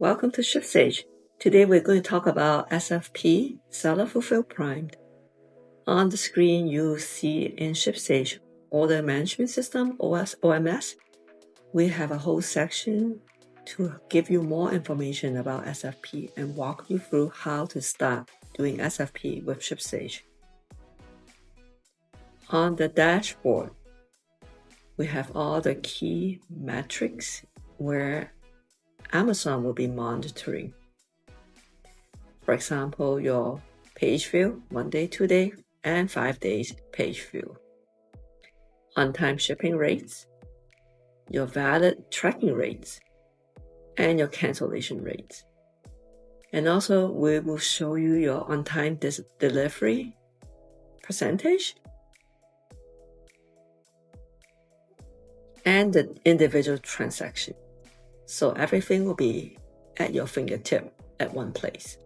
Welcome to ShipSage. Today we're going to talk about SFP, Seller Fulfill Primed. On the screen you'll see in ShipSage Order Management System, OMS. We have a whole section to give you more information about SFP and walk you through how to start doing SFP with ShipSage. On the dashboard, we have all the key metrics where Amazon will be monitoring. For example, your page view, 1 day, 2 day, and 5 days page view. On-time shipping rates, your valid tracking rates, and your cancellation rates. And also, we will show you your on-time delivery percentage and the individual transaction. So everything will be at your fingertip at one place.